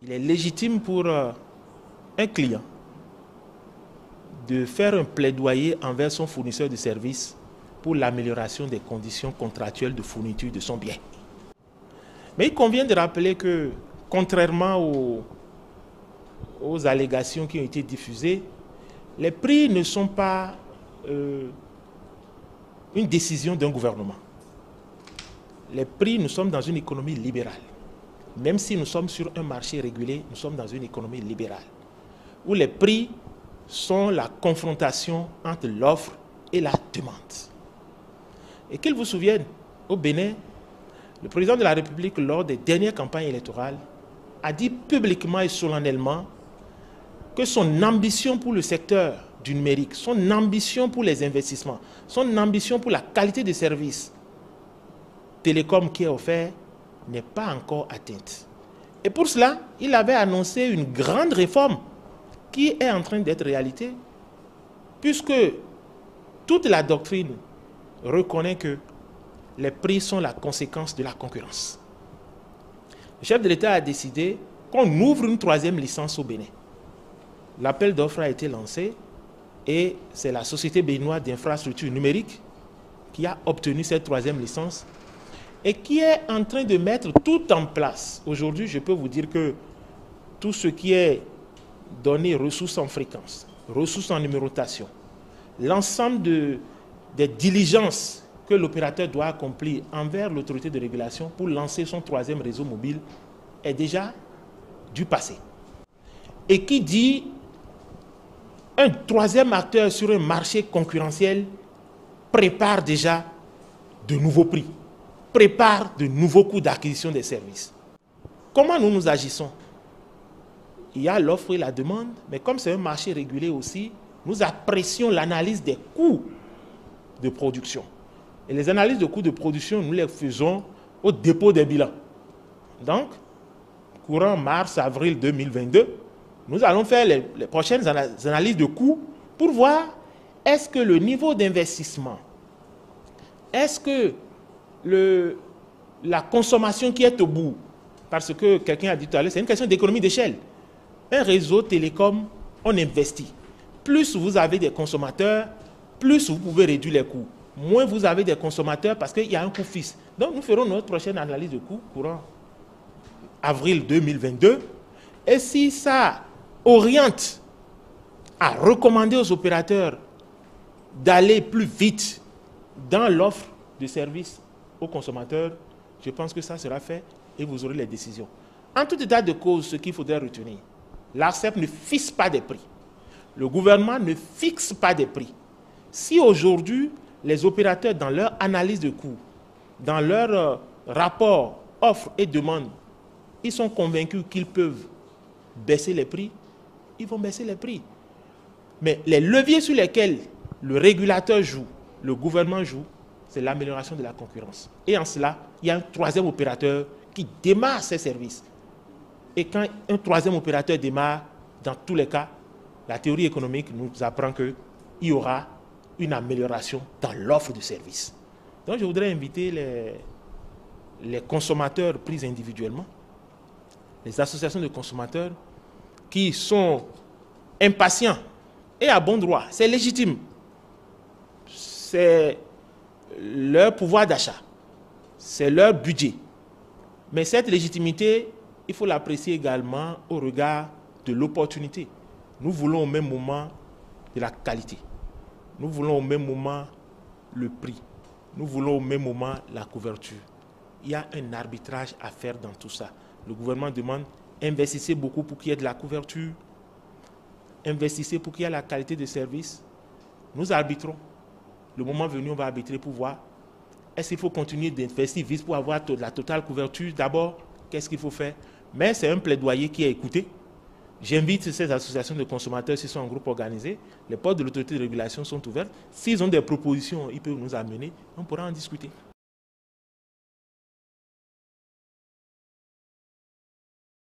Il est légitime pour un client de faire un plaidoyer envers son fournisseur de services pour l'amélioration des conditions contractuelles de fourniture de son bien. Mais il convient de rappeler que, contrairement aux allégations qui ont été diffusées, les prix ne sont pas une décision d'un gouvernement. Les prix, nous sommes dans une économie libérale. Même si nous sommes sur un marché régulé, nous sommes dans une économie libérale, où les prix sont la confrontation entre l'offre et la demande. Et qu'il vous souvienne, au Bénin, le président de la République, lors des dernières campagnes électorales, a dit publiquement et solennellement que son ambition pour le secteur du numérique, son ambition pour les investissements, son ambition pour la qualité des services télécom qui est offert n'est pas encore atteinte. Et pour cela, il avait annoncé une grande réforme qui est en train d'être réalité, puisque toute la doctrine reconnaît que les prix sont la conséquence de la concurrence. Le chef de l'État a décidé qu'on ouvre une troisième licence au Bénin. L'appel d'offres a été lancé et c'est la Société béninoise d'infrastructures numériques qui a obtenu cette troisième licence et qui est en train de mettre tout en place. Aujourd'hui, je peux vous dire que tout ce qui est données, ressources en fréquence, ressources en numérotation, l'ensemble des diligences que l'opérateur doit accomplir envers l'autorité de régulation pour lancer son troisième réseau mobile est déjà du passé. Et qui dit un troisième acteur sur un marché concurrentiel prépare déjà de nouveaux prix, prépare de nouveaux coûts d'acquisition des services. Comment nous agissons? Il y a l'offre et la demande, mais comme c'est un marché régulé aussi, nous apprécions l'analyse des coûts de production. Et les analyses de coûts de production, nous les faisons au dépôt des bilans. Donc, courant mars-avril 2022, nous allons faire les prochaines analyses de coûts pour voir est-ce que le niveau d'investissement, est-ce que la consommation qui est au bout, parce que quelqu'un a dit tout à l'heure, c'est une question d'économie d'échelle. Un réseau télécom, on investit. Plus vous avez des consommateurs, plus vous pouvez réduire les coûts. Moins vous avez des consommateurs parce qu'il y a un coût fixe. Donc nous ferons notre prochaine analyse de coûts courant avril 2022. Et si ça oriente à recommander aux opérateurs d'aller plus vite dans l'offre de services aux consommateurs, je pense que ça sera fait et vous aurez les décisions. En tout état de cause, ce qu'il faudrait retenir, l'ARCEP ne fixe pas des prix. Le gouvernement ne fixe pas des prix. Si aujourd'hui, les opérateurs, dans leur analyse de coûts, dans leur rapport offre et demande, ils sont convaincus qu'ils peuvent baisser les prix, ils vont baisser les prix. Mais les leviers sur lesquels le régulateur joue, le gouvernement joue, c'est l'amélioration de la concurrence. Et en cela, il y a un troisième opérateur qui démarre ses services. Et quand un troisième opérateur démarre, dans tous les cas, la théorie économique nous apprend qu'il y aura une amélioration dans l'offre de services. Donc je voudrais inviter les consommateurs pris individuellement, les associations de consommateurs qui sont impatients et à bon droit, c'est légitime. C'est leur pouvoir d'achat, c'est leur budget. Mais cette légitimité, il faut l'apprécier également au regard de l'opportunité. Nous voulons au même moment de la qualité. Nous voulons au même moment le prix. Nous voulons au même moment la couverture. Il y a un arbitrage à faire dans tout ça. Le gouvernement demande, investissez beaucoup pour qu'il y ait de la couverture. Investissez pour qu'il y ait la qualité de service. Nous arbitrons. Le moment venu, on va arbitrer pour voir est-ce qu'il faut continuer d'investir vite pour avoir la totale couverture. D'abord, qu'est-ce qu'il faut faire? Mais c'est un plaidoyer qui est écouté. J'invite ces associations de consommateurs, s'ils sont en groupe organisé, les portes de l'autorité de régulation sont ouvertes. S'ils ont des propositions, ils peuvent nous amener, on pourra en discuter.